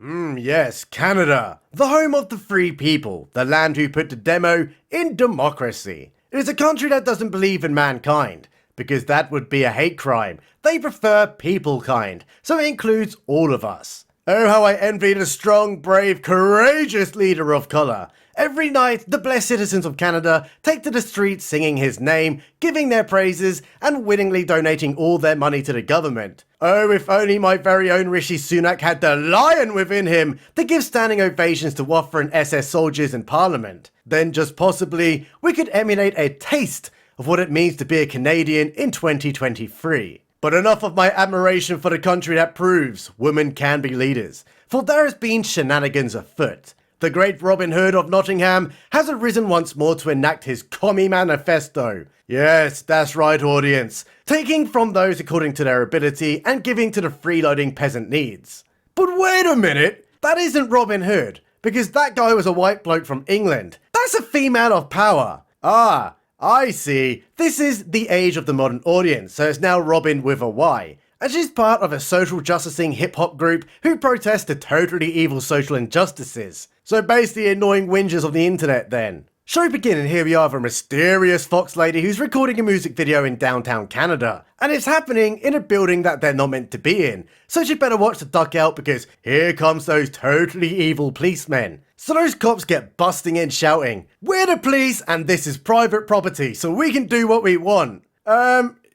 Yes, Canada, the home of the free people, the land who put the demo in democracy. It is a country that doesn't believe in mankind, because that would be a hate crime. They prefer people kind, so it includes all of us. Oh, how I envy the strong, brave, courageous leader of colour. Every night, the blessed citizens of Canada take to the streets singing his name, giving their praises, and willingly donating all their money to the government. Oh, if only my very own Rishi Sunak had the lion within him to give standing ovations to Wafra and SS soldiers in Parliament. Then just possibly, we could emulate a taste of what it means to be a Canadian in 2023. But enough of my admiration for the country that proves women can be leaders, for there has been shenanigans afoot. The great Robyn Hood of Nottingham has arisen once more to enact his commie manifesto. Yes, that's right, audience. Taking from those according to their ability and giving to the freeloading peasant needs. But wait a minute, that isn't Robyn Hood, because that guy was a white bloke from England. That's a female of power. Ah, I see. This is the age of the modern audience, so it's now Robyn with a Y. And she's part of a social justicing hip-hop group who protest the totally evil social injustices. So basically annoying whingers of the internet then. Show begin, and here we are with a mysterious fox lady who's recording a music video in downtown Canada. And it's happening in a building that they're not meant to be in. So she'd better watch the duck out, because here comes those totally evil policemen. So those cops get busting in shouting, "We're the police and this is private property, so we can do what we want."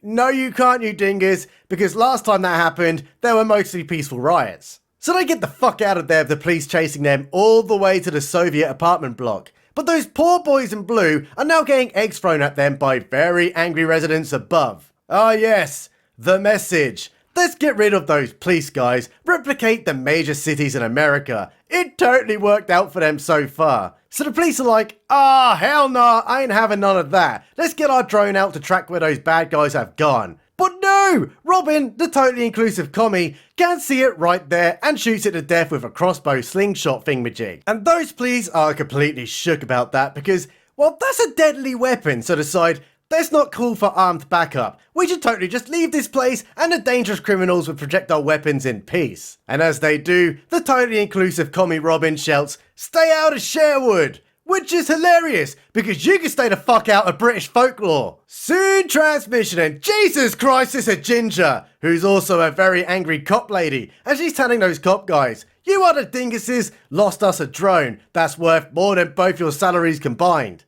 No you can't, you dingers, because last time that happened, there were mostly peaceful riots. So they get the fuck out of there with the police chasing them all the way to the Soviet apartment block. But those poor boys in blue are now getting eggs thrown at them by very angry residents above. Ah yes, the message. Let's get rid of those police guys, replicate the major cities in America. It totally worked out for them so far. So the police are like, hell nah, I ain't having none of that. Let's get our drone out to track where those bad guys have gone. But no! Robyn, the totally inclusive commie, can see it right there and shoots it to death with a crossbow slingshot thingamajig. And those police are completely shook about that because, well, that's a deadly weapon, so decide, that's not cool for armed backup. We should totally just leave this place and the dangerous criminals with projectile weapons in peace. And as they do, the totally inclusive commie Robyn shouts, "Stay out of Sherwood!" Which is hilarious, because you can stay the fuck out of British folklore. Soon transmission, and Jesus Christ, it's a ginger, who's also a very angry cop lady, and she's telling those cop guys, "You other dinguses lost us a drone that's worth more than both your salaries combined."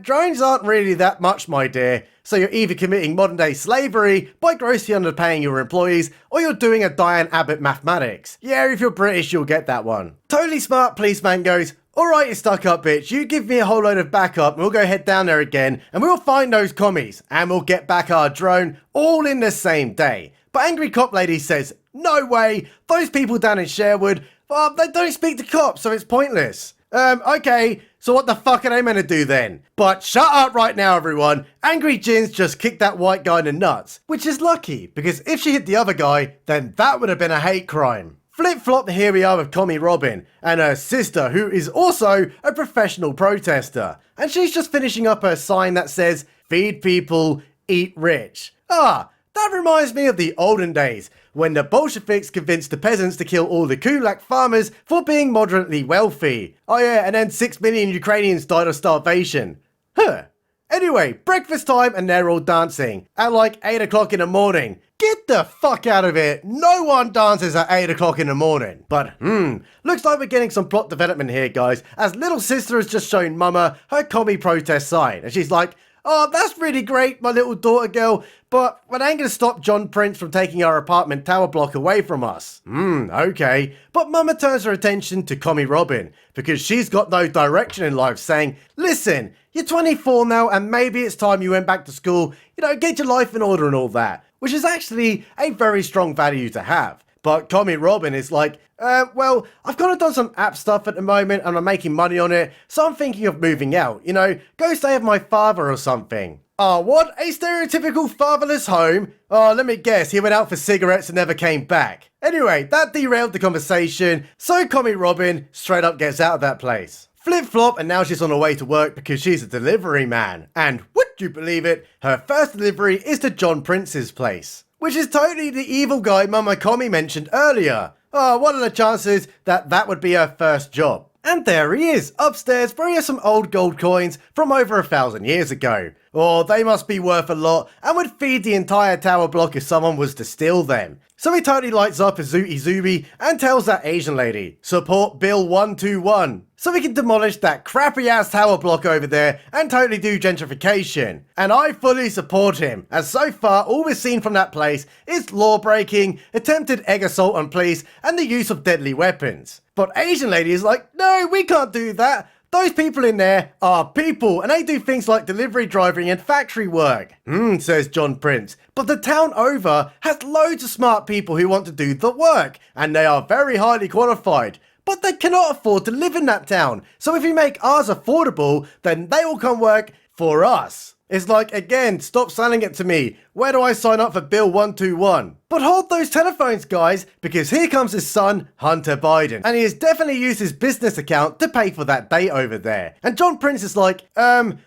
Drones aren't really that much, my dear, so you're either committing modern day slavery by grossly underpaying your employees, or you're doing a Diane Abbott mathematics. Yeah, if you're British, you'll get that one. Totally smart policeman goes, "Alright, you stuck up bitch, you give me a whole load of backup and we'll go head down there again and we'll find those commies and we'll get back our drone all in the same day." But angry cop lady says, "No way, those people down in Sherwood, they don't speak to cops, so it's pointless." Okay, so what the fuck are they meant to do then? But shut up right now, everyone. Angry Jins just kicked that white guy in the nuts, which is lucky, because if she hit the other guy, then that would have been a hate crime. Flip-flop, here we are with commie Robyn and her sister, who is also a professional protester. And she's just finishing up her sign that says, "Feed people, eat rich." That reminds me of the olden days, when the Bolsheviks convinced the peasants to kill all the kulak farmers for being moderately wealthy. Oh yeah, and then 6 million Ukrainians died of starvation. Anyway, breakfast time and they're all dancing at like 8 o'clock in the morning. Get the fuck out of it. No one dances at 8 o'clock in the morning. But looks like we're getting some plot development here, guys, as little sister has just shown mama her commie protest sign. And she's like, "Oh, that's really great, my little daughter girl, but we're ain't gonna stop John Prince from taking our apartment tower block away from us." Okay. But mama turns her attention to commie Robyn, because she's got no direction in life, saying, "Listen, you're 24 now and maybe it's time you went back to school, get your life in order and all that." Which is actually a very strong value to have. But commie Robyn is like, well, I've kind of done some app stuff at the moment and I'm making money on it, so I'm thinking of moving out, go stay with my father or something. What? A stereotypical fatherless home? Let me guess, he went out for cigarettes and never came back. Anyway, that derailed the conversation, so commie Robyn straight up gets out of that place. Flip-flop, and now she's on her way to work because she's a delivery man. And would you believe it, her first delivery is to John Prince's place. Which is totally the evil guy Mama Commie mentioned earlier. Oh, what are the chances that that would be her first job? And there he is, upstairs, where he has some old gold coins from over 1,000 years ago. Oh, they must be worth a lot and would feed the entire tower block if someone was to steal them. So he totally lights up a Zooty Zooby and tells that Asian lady, support Bill 121. So we can demolish that crappy ass tower block over there and totally do gentrification. And I fully support him, as so far all we've seen from that place is law breaking, attempted egg assault on police, and the use of deadly weapons. But Asian lady is like, no, we can't do that. Those people in there are people, and they do things like delivery driving and factory work. Says John Prince. But the town over has loads of smart people who want to do the work, and they are very highly qualified. But they cannot afford to live in that town. So if we make ours affordable, then they will come work for us. It's like, again, stop selling it to me. Where do I sign up for Bill 121? But hold those telephones, guys, because here comes his son, Hunter Biden. And he has definitely used his business account to pay for that date over there. And John Prince is like,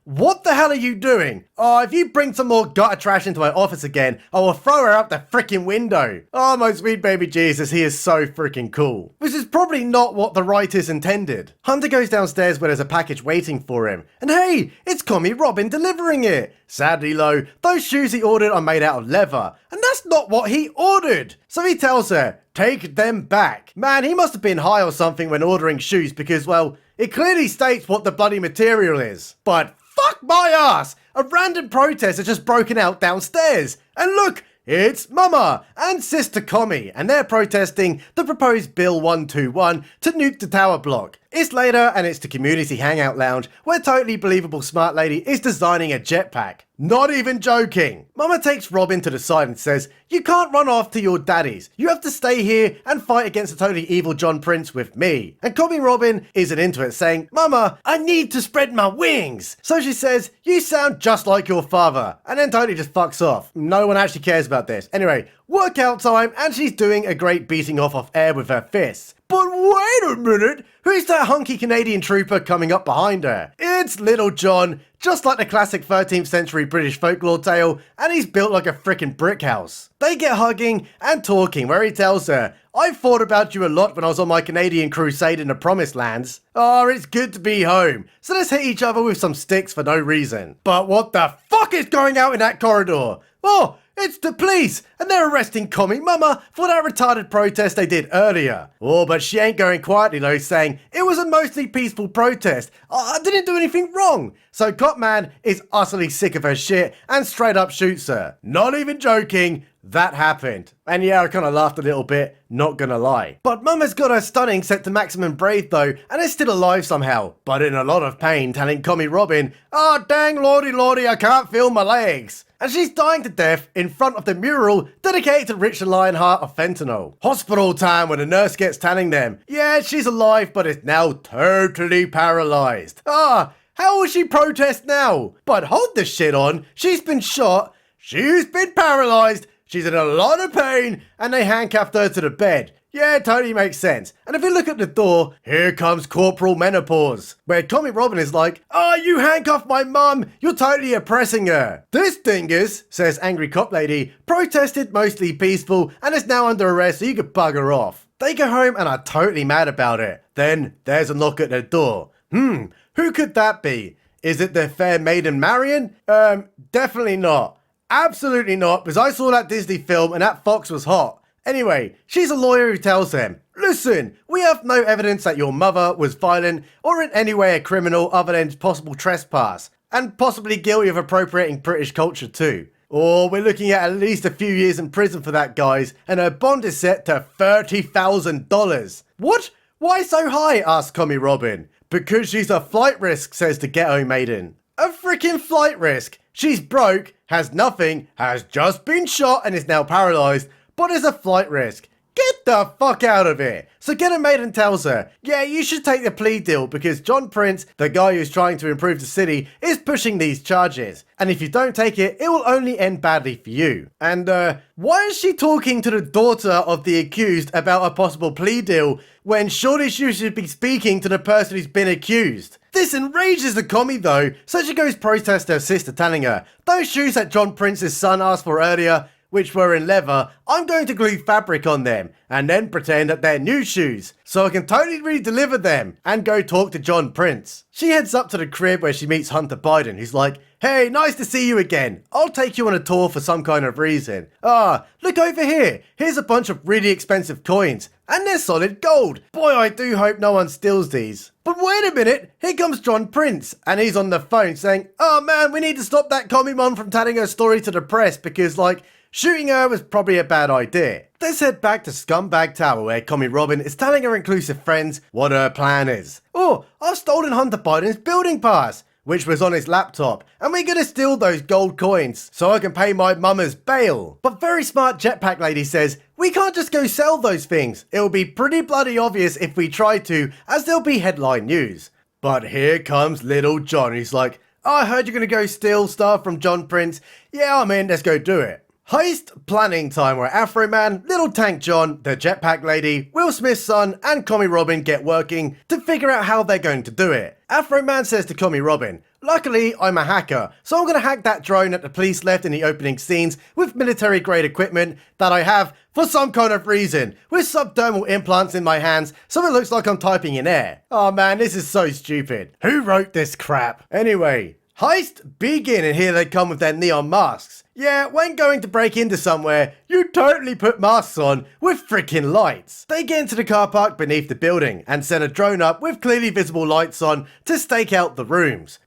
what the hell are you doing? Oh, if you bring some more gutter trash into my office again, I will throw her out the freaking window. Oh, my sweet baby Jesus, he is so freaking cool. Which is probably not what the writers intended. Hunter goes downstairs where there's a package waiting for him. And hey, it's Commie Robyn delivering it. Sadly though, those shoes he ordered are made out of leather, and that's not what he ordered. So he tells her, take them back. Man, he must have been high or something when ordering shoes because, well, it clearly states what the bloody material is. But fuck my ass! A random protest has just broken out downstairs. And look, it's Mama and Sister Commie, and they're protesting the proposed Bill 121 to nuke the tower block. It's later, and it's the community hangout lounge, where totally believable smart lady is designing a jetpack. Not even joking. Mama takes Robyn to the side and says, you can't run off to your daddies. You have to stay here and fight against the totally evil John Prince with me. And Commie Robyn isn't into it, saying, Mama, I need to spread my wings. So she says, you sound just like your father. And then totally just fucks off. No one actually cares about this. Anyway, workout time, and she's doing a great beating off air with her fists. But wait a minute, who's that hunky Canadian trooper coming up behind her? It's Little John, just like the classic 13th century British folklore tale, and he's built like a frickin' brick house. They get hugging and talking where he tells her, I've thought about you a lot when I was on my Canadian crusade in the Promised Lands. Oh, it's good to be home. So let's hit each other with some sticks for no reason. But what the fuck is going out in that corridor? Oh, it's the police, and they're arresting Commie Mama for that retarded protest they did earlier. Oh, but she ain't going quietly though, saying, it was a mostly peaceful protest. I didn't do anything wrong. So Copman is utterly sick of her shit and straight up shoots her. Not even joking, that happened. And yeah, I kind of laughed a little bit, not gonna lie. But Mama's got her stunning set to maximum brave though, and is still alive somehow, but in a lot of pain, telling Commie Robyn, oh dang lordy, I can't feel my legs. And she's dying to death in front of the mural dedicated to Richard Lionheart of fentanyl. Hospital time when a nurse gets telling them, yeah, she's alive, but is now totally paralyzed. How will she protest now? But hold this shit on, she's been shot, she's been paralyzed, she's in a lot of pain, and they handcuffed her to the bed. Yeah, it totally makes sense. And if you look at the door, here comes Corporal Menopause, where Commie Robyn is like, oh, you handcuffed my mum, you're totally oppressing her. This dingus, says Angry Cop Lady, protested mostly peaceful and is now under arrest so you could bugger off. They go home and are totally mad about it. Then there's a knock at the door. Who could that be? Is it the fair maiden Marion? Definitely not. Absolutely not, because I saw that Disney film and that fox was hot. Anyway, she's a lawyer who tells them, listen, we have no evidence that your mother was violent or in any way a criminal other than possible trespass, and possibly guilty of appropriating British culture too. Or we're looking at least a few years in prison for that, guys, and her bond is set to $30,000. What? Why so high? Asks Commie Robyn. Because she's a flight risk, says the ghetto maiden. A freaking flight risk. She's broke, has nothing, has just been shot and is now paralysed, but is a flight risk. Get the fuck out of here. So Ghetto Maiden tells her, yeah, you should take the plea deal because John Prince, the guy who's trying to improve the city, is pushing these charges. And if you don't take it, it will only end badly for you. And why is she talking to the daughter of the accused about a possible plea deal when surely she should be speaking to the person who's been accused? This enrages the commie though, so she goes protest her sister telling her, those shoes that John Prince's son asked for earlier, which were in leather, I'm going to glue fabric on them and then pretend that they're new shoes so I can totally re-deliver them and go talk to John Prince. She heads up to the crib where she meets Hunter Biden, who's like, "Hey, nice to see you again. I'll take you on a tour for some kind of reason. Look over here. Here's a bunch of really expensive coins. And they're solid gold. Boy, I do hope no one steals these." But wait a minute, here comes John Prince, and he's on the phone saying, "Oh man, we need to stop that commie mom from telling her story to the press because, like, shooting her was probably a bad idea." Let's head back to Scumbag Tower where Commie Robyn is telling her inclusive friends what her plan is. "Oh, I've stolen Hunter Biden's building pass," which was on his laptop, "and we're gonna steal those gold coins so I can pay my mama's bail." But very smart jetpack lady says, "We can't just go sell those things. It'll be pretty bloody obvious if we try to, as there'll be headline news." But here comes little John, who's like, "Oh, I heard you're gonna go steal stuff from John Prince. Yeah, I'm in, let's go do it." Heist planning time where Afro Man, Little Tank John, the Jetpack Lady, Will Smith's son, and Commie Robyn get working to figure out how they're going to do it. Afro Man says to Commie Robyn, "Luckily, I'm a hacker, so I'm going to hack that drone that the police left in the opening scenes with military-grade equipment that I have for some kind of reason, with subdermal implants in my hands so it looks like I'm typing in air." Oh man, this is so stupid. Who wrote this crap? Anyway, heist begin, and here they come with their neon masks. Yeah, when going to break into somewhere, you totally put masks on with freaking lights. They get into the car park beneath the building and send a drone up with clearly visible lights on to stake out the rooms.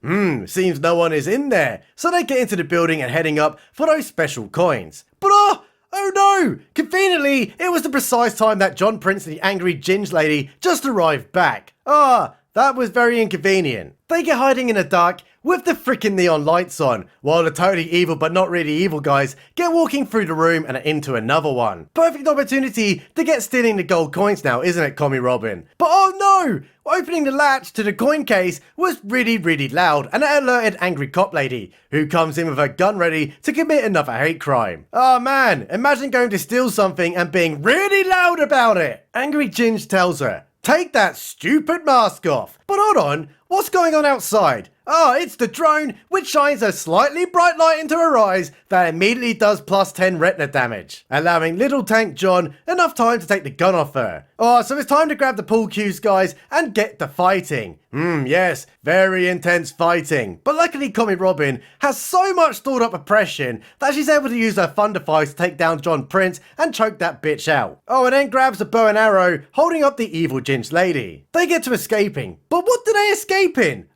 Seems no one is in there, so they get into the building and heading up for those special coins. But oh no! Conveniently, it was the precise time that John Prince and the angry Ginge lady just arrived back. That was very inconvenient. They get hiding in the dark with the freaking neon lights on, while the totally evil but not really evil guys get walking through the room and into another one. Perfect opportunity to get stealing the gold coins now, isn't it, Commie Robyn? But oh no! Opening the latch to the coin case was really loud, and it alerted angry cop lady, who comes in with her gun ready to commit another hate crime. Oh man, imagine going to steal something and being really loud about it. Angry Ginge tells her, "Take that stupid mask off." But hold on, what's going on outside? It's the drone, which shines a slightly bright light into her eyes that immediately does plus 10 retina damage, allowing Little Tank John enough time to take the gun off her. So it's time to grab the pool cues, guys, and get the fighting. Yes, very intense fighting. But luckily Commie Robyn has so much stored up oppression that she's able to use her thunder fist to take down John Prince and choke that bitch out. And then grabs a bow and arrow, holding up the evil Ginge lady. They get to escaping. But what do they escape in?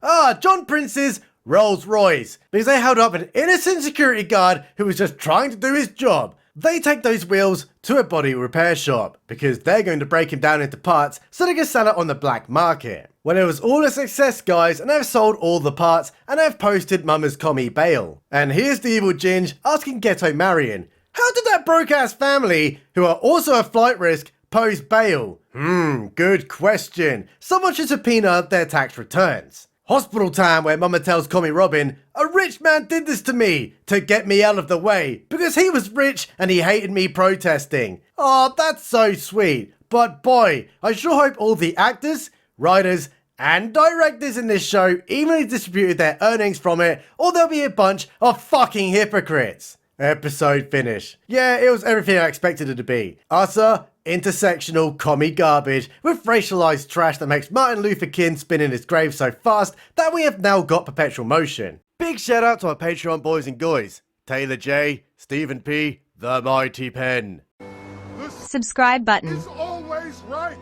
John Prince's Rolls Royce, because they held up an innocent security guard who was just trying to do his job. They take those wheels to a body repair shop because they're going to break him down into parts so they can sell it on the black market. Well, it was all a success, guys, and they've sold all the parts and they've posted Mama's commie bail. And here's the evil Ginge asking Ghetto Marion, "How did that broke-ass family, who are also a flight risk, pose bail?" Good question. Someone should subpoena their tax returns. Hospital time where Mama tells Commie Robyn, "A rich man did this to me to get me out of the way because he was rich and he hated me protesting." That's so sweet. But boy, I sure hope all the actors, writers, and directors in this show evenly distributed their earnings from it, or there'll be a bunch of fucking hypocrites. Episode finish. Yeah, it was everything I expected it to be. Utter intersectional commie garbage with racialized trash that makes Martin Luther King spin in his grave so fast that we have now got perpetual motion. Big shout out to our Patreon boys and guys, Taylor J, Stephen P, The Mighty Pen. Subscribe button. Is always right.